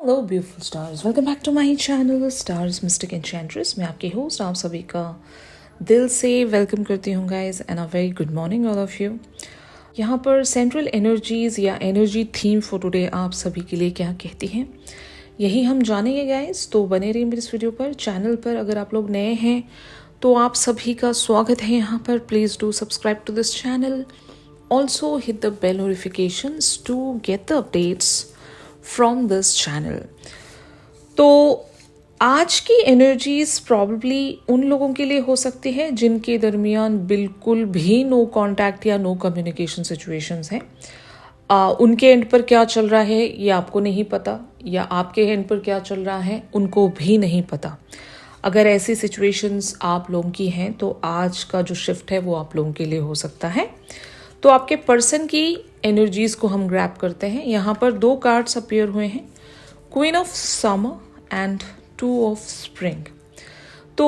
Hello beautiful stars, welcome back to my channel stars mystic enchantress. मैं आपकी host आप सभी का दिल से वेलकम करती हूँ guys, and a very good morning all of you. यहाँ पर सेंट्रल एनर्जीज या एनर्जी थीम फॉर टुडे आप सभी के लिए क्या कहती हैं, यही हम जानेंगे गाइस। तो बने रहिए मेरे इस वीडियो पर। चैनल पर अगर आप लोग नए हैं तो आप सभी का स्वागत है यहाँ पर। Please do subscribe to this channel, also hit the bell notifications to get the updates from this channel. तो आज की एनर्जीज प्रॉब्ली उन लोगों के लिए हो सकती है जिनके दरमियान बिल्कुल भी नो कांटेक्ट या नो कम्युनिकेशन सिचुएशंस हैं। उनके एंड पर क्या चल रहा है ये आपको नहीं पता, या आपके एंड पर क्या चल रहा है उनको भी नहीं पता। अगर ऐसी सिचुएशंस आप लोगों की हैं तो आज का जो शिफ्ट है वो आप लोगों के लिए हो सकता है। तो आपके पर्सन की एनर्जीज को हम ग्रैब करते हैं। यहाँ पर दो कार्ड्स अपीयर हुए हैं, queen of summer and two of spring. तो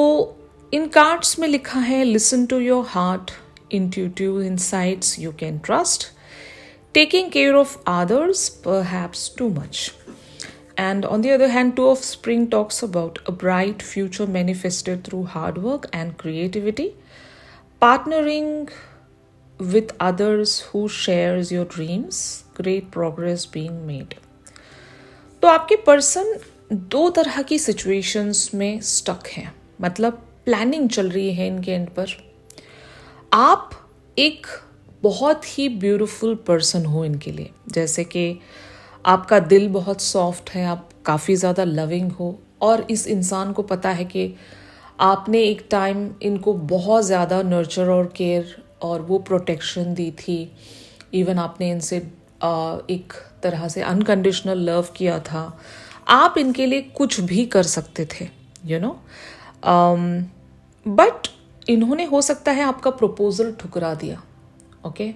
इन कार्ड्स में लिखा है listen to your heart, intuitive insights you can trust, taking care of others perhaps too much. And on the other hand, two of spring talks about a bright future manifested through hard work and creativity, partnering with others who shares your dreams, great progress being made. तो आपके person दो तरह की situations में stuck हैं, मतलब planning चल रही है इनके एंड पर। आप एक बहुत ही ब्यूटीफुल पर्सन हो इनके लिए, जैसे कि आपका दिल बहुत सॉफ्ट है, आप काफ़ी ज़्यादा लविंग हो, और इस इंसान को पता है कि आपने एक टाइम इनको बहुत ज़्यादा नर्चर और केयर और वो प्रोटेक्शन दी थी। इवन आपने इनसे एक तरह से अनकंडीशनल लव किया था। आप इनके लिए कुछ भी कर सकते थे, यू नो। बट इन्होंने हो सकता है आपका प्रपोजल ठुकरा दिया, ओके।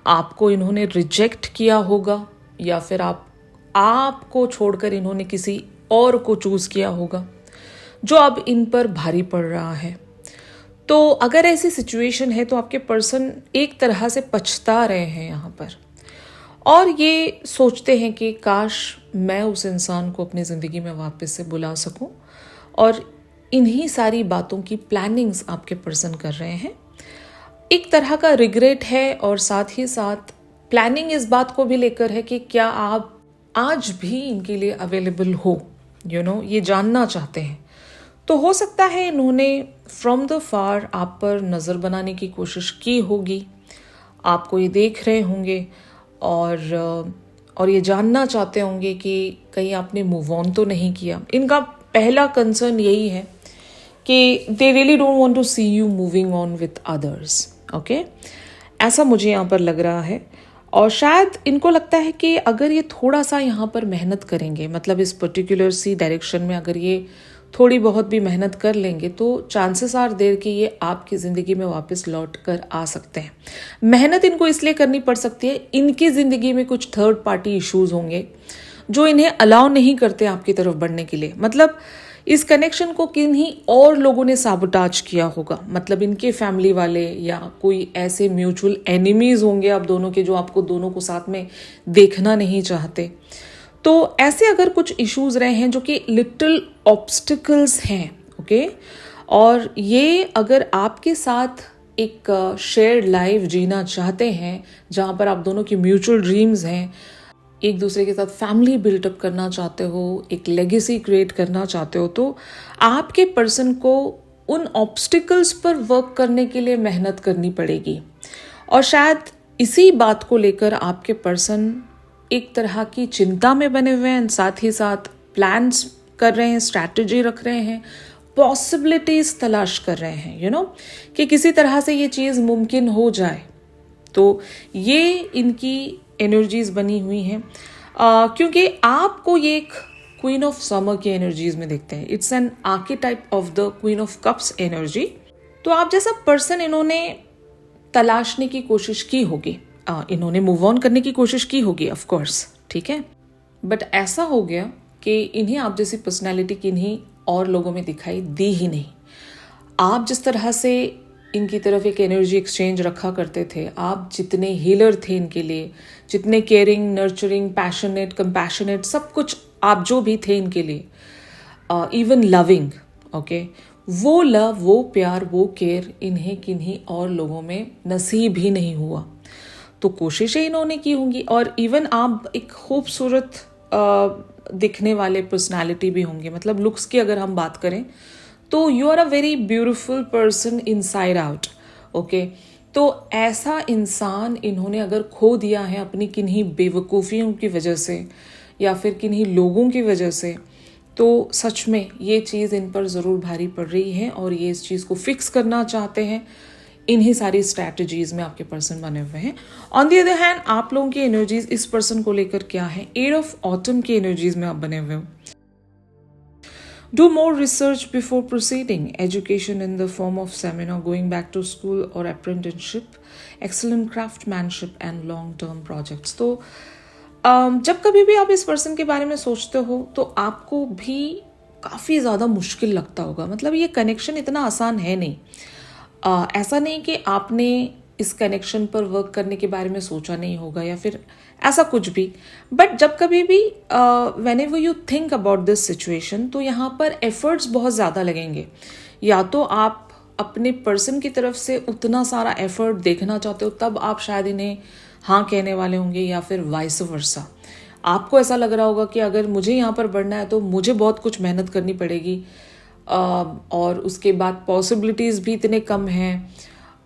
आपको इन्होंने रिजेक्ट किया होगा, या फिर आपको छोड़कर इन्होंने किसी और को चूज किया होगा, जो अब इन पर भारी पड़ रहा है। तो अगर ऐसी सिचुएशन है तो आपके पर्सन एक तरह से पछता रहे हैं यहाँ पर, और ये सोचते हैं कि काश मैं उस इंसान को अपनी ज़िंदगी में वापस से बुला सकूं, और इन्हीं सारी बातों की प्लानिंग्स आपके पर्सन कर रहे हैं। एक तरह का रिग्रेट है, और साथ ही साथ प्लानिंग इस बात को भी लेकर है कि क्या आप आज भी इनके लिए अवेलेबल हो, यू नो, ये जानना चाहते हैं। तो हो सकता है इन्होंने फ्रॉम द फार आप पर नज़र बनाने की कोशिश की होगी, आपको ये देख रहे होंगे, और ये जानना चाहते होंगे कि कहीं आपने मूव ऑन तो नहीं किया। इनका पहला कंसर्न यही है कि they really don't want to see you moving on with others, okay. ऐसा मुझे यहाँ पर लग रहा है। और शायद इनको लगता है कि अगर ये थोड़ा सा यहाँ पर मेहनत करेंगे, मतलब इस पर्टिकुलर सी डायरेक्शन में अगर ये थोड़ी बहुत भी मेहनत कर लेंगे, तो चांसेस आर देर कि ये आपकी ज़िंदगी में वापस लौट कर आ सकते हैं। मेहनत इनको इसलिए करनी पड़ सकती है, इनकी ज़िंदगी में कुछ थर्ड पार्टी इश्यूज होंगे जो इन्हें अलाउ नहीं करते आपकी तरफ बढ़ने के लिए। मतलब इस कनेक्शन को किन्हीं और लोगों ने साबोटाज किया होगा, मतलब इनके फैमिली वाले या कोई ऐसे म्यूचुअल एनिमीज होंगे आप दोनों के, जो आपको दोनों को साथ में देखना नहीं चाहते। तो ऐसे अगर कुछ इश्यूज रहे हैं जो कि लिटिल ऑब्स्टिकल्स हैं, ओके। और ये अगर आपके साथ एक शेयर्ड लाइफ जीना चाहते हैं, जहाँ पर आप दोनों की म्यूचुअल ड्रीम्स हैं, एक दूसरे के साथ फैमिली बिल्टअप करना चाहते हो, एक लेगेसी क्रिएट करना चाहते हो, तो आपके पर्सन को उन ऑब्स्टिकल्स पर वर्क करने के लिए मेहनत करनी पड़ेगी। और शायद इसी बात को लेकर आपके पर्सन एक तरह की चिंता में बने हुए हैं, साथ ही साथ प्लान्स कर रहे हैं, स्ट्रैटेजी रख रहे हैं, पॉसिबिलिटीज तलाश कर रहे हैं, यू नो, कि किसी तरह से ये चीज़ मुमकिन हो जाए। तो ये इनकी एनर्जीज बनी हुई हैं, क्योंकि आपको ये एक क्वीन ऑफ समर की एनर्जीज में देखते हैं। It's an archetype of the queen of cups energy. तो आप जैसा पर्सन इन्होंने तलाशने की कोशिश की होगी, इन्होंने मूव ऑन करने की कोशिश की होगी ऑफ कोर्स, ठीक है। बट ऐसा हो गया कि इन्हें आप जैसी पर्सनैलिटी किन्हीं और लोगों में दिखाई दी ही नहीं। आप जिस तरह से इनकी तरफ एक एनर्जी एक्सचेंज रखा करते थे, आप जितने हीलर थे इनके लिए, जितने केयरिंग, नर्चरिंग, पैशनेट, कंपैशनेट, सब कुछ आप जो भी थे इनके लिए, इवन लविंग, ओके, वो लव, वो प्यार, वो केयर इन्हें किन्हीं और लोगों में नसीब ही नहीं हुआ। तो कोशिशें इन्होंने की होंगी। और इवन आप एक खूबसूरत दिखने वाले पर्सनालिटी भी होंगे, मतलब लुक्स की अगर हम बात करें तो you are a very beautiful person inside out, okay. तो ऐसा इंसान इन्होंने अगर खो दिया है अपनी किन्हीं बेवकूफ़ियों की वजह से या फिर किन्हीं लोगों की वजह से, तो सच में ये चीज़ इन पर ज़रूर भारी पड़ रही है और ये इस चीज़ को फिक्स करना चाहते हैं। इन्हीं सारी स्ट्रैटेजीज में आपके पर्सन बने हुए हैं। ऑन दी अदर हैंड आप लोगों की एनर्जीज इस पर्सन को लेकर क्या है, 8 ऑफ ऑटम की एनर्जीज में आप बने हुए हो। Do more research before proceeding. Education in the form of seminar, going back to school or apprenticeship, excellent craftsmanship and long-term projects. तो जब कभी भी आप इस पर्सन के बारे में सोचते हो तो आपको भी काफ़ी ज़्यादा मुश्किल लगता होगा। मतलब ये कनेक्शन इतना आसान है नहीं। ऐसा नहीं कि आपने इस कनेक्शन पर वर्क करने के बारे में सोचा नहीं होगा या फिर ऐसा कुछ भी, बट जब कभी भी when ever you think about this situation तो यहाँ पर एफर्ट्स बहुत ज़्यादा लगेंगे। या तो आप अपने पर्सन की तरफ से उतना सारा एफर्ट देखना चाहते हो तब आप शायद इन्हें हाँ कहने वाले होंगे, या फिर वाइस वर्सा। आपको ऐसा लग रहा होगा कि अगर मुझे यहाँ पर बढ़ना है तो मुझे बहुत कुछ मेहनत करनी पड़ेगी, और उसके बाद पॉसिबिलिटीज़ भी इतने कम हैं,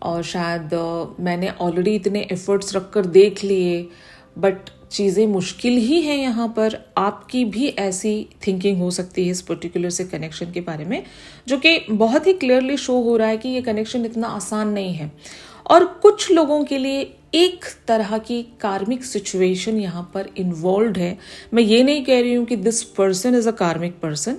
और शायद मैंने ऑलरेडी इतने एफर्ट्स रखकर देख लिए बट चीज़ें मुश्किल ही हैं यहाँ पर। आपकी भी ऐसी थिंकिंग हो सकती है इस पर्टिकुलर से कनेक्शन के बारे में, जो कि बहुत ही क्लियरली शो हो रहा है कि ये कनेक्शन इतना आसान नहीं है। और कुछ लोगों के लिए एक तरह की कार्मिक सिचुएशन यहाँ पर इन्वॉल्व है। मैं ये नहीं कह रही हूँ कि दिस पर्सन इज़ अ कार्मिक पर्सन,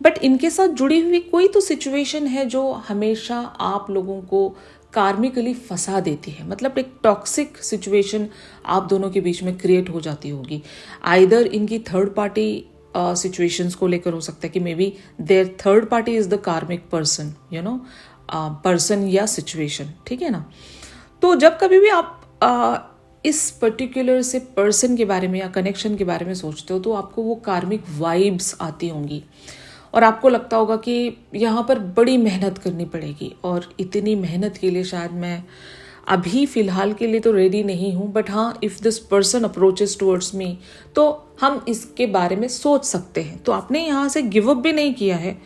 बट इनके साथ जुड़ी हुई कोई तो सिचुएशन है जो हमेशा आप लोगों को कार्मिकली फंसा देती है। मतलब एक टॉक्सिक सिचुएशन आप दोनों के बीच में क्रिएट हो जाती होगी। आइदर इनकी थर्ड पार्टी सिचुएशंस को लेकर हो सकता है कि may be there third party is the कार्मिक पर्सन, यू नो, पर्सन या सिचुएशन, ठीक है ना। तो जब कभी भी आप इस पर्टिकुलर से पर्सन के बारे में या कनेक्शन के बारे में सोचते हो तो आपको वो कार्मिक वाइब्स आती होंगी और आपको लगता होगा कि यहाँ पर बड़ी मेहनत करनी पड़ेगी, और इतनी मेहनत के लिए शायद मैं अभी फ़िलहाल के लिए तो रेडी नहीं हूँ, बट हाँ, if this person approaches towards me तो हम इसके बारे में सोच सकते हैं। तो आपने यहाँ से गिव अप भी नहीं किया है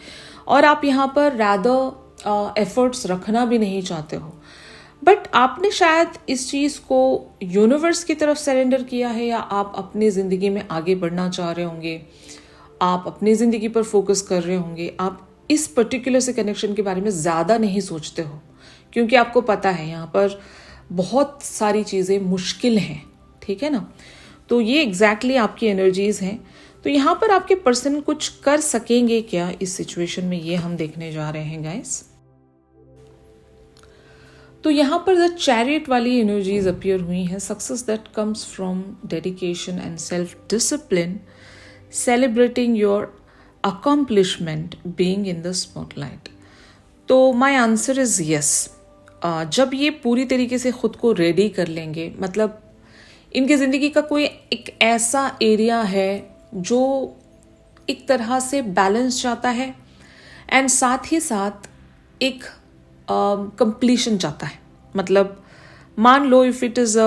और आप यहाँ पर रैदर एफर्ट्स रखना भी नहीं चाहते हो, बट आपने शायद इस चीज़ को यूनिवर्स की तरफ सरेंडर किया है, या आप अपनी ज़िंदगी में आगे बढ़ना चाह रहे होंगे, आप अपनी ज़िंदगी पर फोकस कर रहे होंगे। आप इस पर्टिकुलर से कनेक्शन के बारे में ज़्यादा नहीं सोचते हो क्योंकि आपको पता है यहाँ पर बहुत सारी चीज़ें मुश्किल हैं, ठीक है ना। तो ये एग्जैक्टली आपकी एनर्जीज़ हैं। तो यहाँ पर आपके पर्सन कुछ कर सकेंगे क्या इस सिचुएशन में, ये हम देखने जा रहे हैं गाइस। तो यहाँ पर द चैरियट वाली एनर्जीज अपीयर हुई हैं। Success that comes from dedication and self discipline, celebrating your accomplishment, being in the spotlight. तो my answer is yes. जब ये पूरी तरीके से खुद को रेडी कर लेंगे, मतलब इनकी ज़िंदगी का कोई एक ऐसा एरिया है जो एक तरह से बैलेंस चाहता है एंड साथ ही साथ एक कंप्लीशन चाहता है। मतलब मान लो इफ़ इट इज़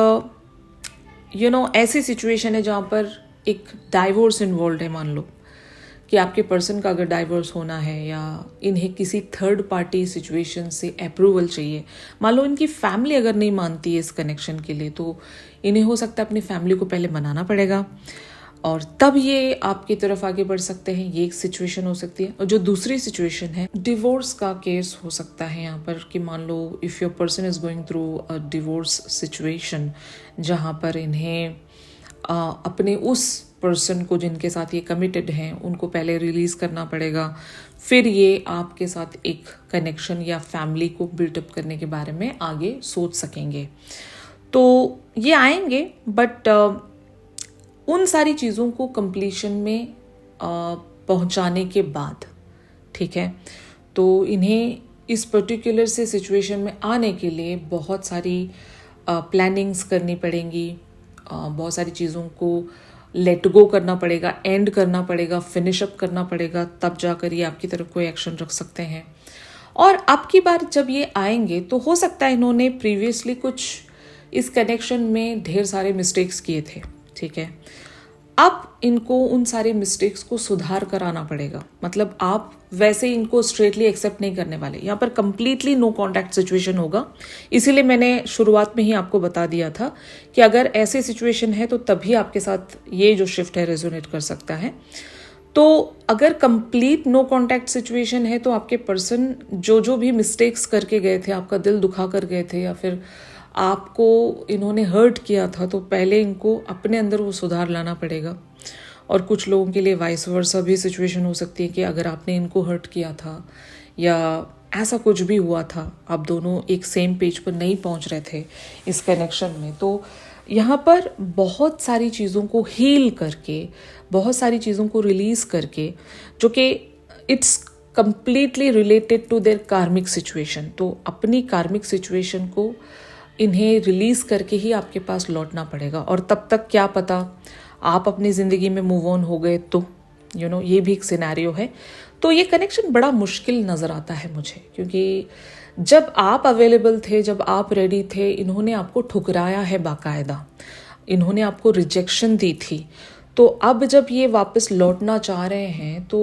ऐसी सिचुएशन है जहाँ पर एक डाइवोर्स इन्वॉल्व है। मान लो कि आपके पर्सन का अगर डाइवोर्स होना है या इन्हें किसी थर्ड पार्टी सिचुएशन से अप्रूवल चाहिए, मान लो इनकी फैमिली अगर नहीं मानती है इस कनेक्शन के लिए, तो इन्हें हो सकता है अपनी फैमिली को पहले मनाना पड़ेगा और तब ये आपकी तरफ आगे बढ़ सकते हैं। ये एक सिचुएशन हो सकती है। और जो दूसरी सिचुएशन है, डिवोर्स का केस हो सकता है यहाँ पर कि मान लो if your person is going through a divorce situation जहाँ पर इन्हें अपने उस पर्सन को जिनके साथ ये कमिटेड हैं उनको पहले रिलीज़ करना पड़ेगा, फिर ये आपके साथ एक कनेक्शन या फैमिली को बिल्टअप करने के बारे में आगे सोच सकेंगे। तो ये आएंगे, बट उन सारी चीज़ों को कंप्लीशन में पहुंचाने के बाद, ठीक है। तो इन्हें इस पर्टिकुलर से सिचुएशन में आने के लिए बहुत सारी प्लानिंग्स करनी पड़ेंगी, बहुत सारी चीज़ों को लेट गो करना पड़ेगा, एंड करना पड़ेगा, फिनिश अप करना पड़ेगा, तब जाकर ये आपकी तरफ कोई एक्शन रख सकते हैं। और अब की बार जब ये आएंगे तो हो सकता है इन्होंने प्रीवियसली कुछ इस कनेक्शन में ढेर सारे मिस्टेक्स किए थे, ठीक है। अब इनको उन सारे मिस्टेक्स को सुधार कराना पड़ेगा। मतलब आप वैसे इनको स्ट्रेटली एक्सेप्ट नहीं करने वाले, यहाँ पर कंप्लीटली नो कॉन्टैक्ट सिचुएशन होगा। इसीलिए मैंने शुरुआत में ही आपको बता दिया था कि अगर ऐसी सिचुएशन है तो तभी आपके साथ ये जो शिफ्ट है रेजोनेट कर सकता है। तो अगर कंप्लीट नो कॉन्टैक्ट सिचुएशन है तो आपके पर्सन जो भी मिस्टेक्स करके गए थे, आपका दिल दुखा कर गए थे या फिर आपको इन्होंने हर्ट किया था, तो पहले इनको अपने अंदर वो सुधार लाना पड़ेगा। और कुछ लोगों के लिए वाइस वर्सा भी सिचुएशन हो सकती है कि अगर आपने इनको हर्ट किया था या ऐसा कुछ भी हुआ था, आप दोनों एक सेम पेज पर नहीं पहुंच रहे थे इस कनेक्शन में, तो यहाँ पर बहुत सारी चीज़ों को हील करके, बहुत सारी चीज़ों को रिलीज़ करके, जो कि it's completely related to their karmic situation, तो अपनी कार्मिक सिचुएशन को इन्हें रिलीज़ करके ही आपके पास लौटना पड़ेगा। और तब तक क्या पता आप अपनी ज़िंदगी में मूव ऑन हो गए तो ये भी एक सिनेरियो है। तो ये कनेक्शन बड़ा मुश्किल नज़र आता है मुझे, क्योंकि जब आप अवेलेबल थे, जब आप रेडी थे, इन्होंने आपको ठुकराया है बाकायदा, इन्होंने आपको रिजेक्शन दी थी। तो अब जब ये वापस लौटना चाह रहे हैं तो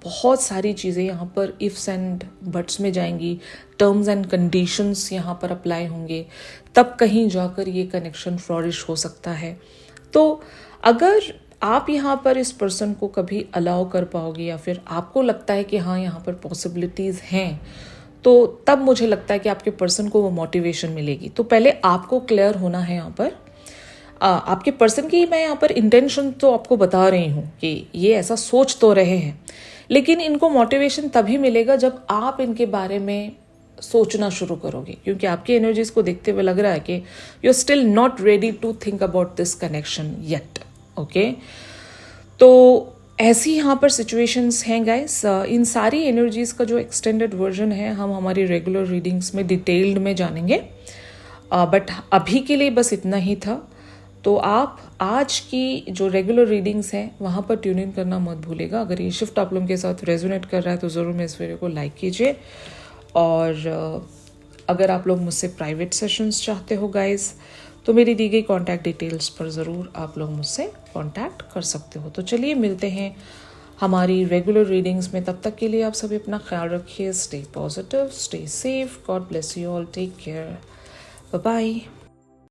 बहुत सारी चीज़ें यहाँ पर इफ्स एंड बट्स में जाएंगी, टर्म्स एंड कंडीशंस यहाँ पर अप्लाई होंगे, तब कहीं जाकर ये कनेक्शन फ्लॉरिश हो सकता है। तो अगर आप यहाँ पर इस पर्सन को कभी अलाउ कर पाओगे या फिर आपको लगता है कि हाँ यहाँ पर पॉसिबिलिटीज़ हैं, तो तब मुझे लगता है कि आपके पर्सन को वो मोटिवेशन मिलेगी। तो पहले आपको क्लियर होना है यहाँ पर आपके पर्सन की। मैं यहाँ पर इंटेंशन तो आपको बता रही हूँ कि ये ऐसा सोच तो रहे हैं, लेकिन इनको मोटिवेशन तभी मिलेगा जब आप इनके बारे में सोचना शुरू करोगे, क्योंकि आपकी एनर्जीज को देखते हुए लग रहा है कि you are still not ready to think about this connection yet. Okay, तो ऐसी यहाँ पर सिचुएशंस हैं गाइस। इन सारी एनर्जीज का जो एक्सटेंडेड वर्जन है हम हमारी रेगुलर रीडिंग्स में डिटेल्ड में जानेंगे, बट अभी के लिए बस इतना ही था। तो आप आज की जो रेगुलर रीडिंग्स हैं वहाँ पर ट्यून इन करना मत भूलेगा। अगर ये शिफ्ट आप लोगों के साथ रेजोनेट कर रहा है तो ज़रूर मेरे इस वीडियो को लाइक कीजिए। और अगर आप लोग मुझसे प्राइवेट सेशंस चाहते हो गाइस, तो मेरी दी गई कॉन्टैक्ट डिटेल्स पर ज़रूर आप लोग मुझसे कॉन्टैक्ट कर सकते हो। तो चलिए मिलते हैं हमारी रेगुलर रीडिंग्स में। तब तक के लिए आप सभी अपना ख्याल रखिए। Stay positive, stay safe, God bless you all, take care, bye bye.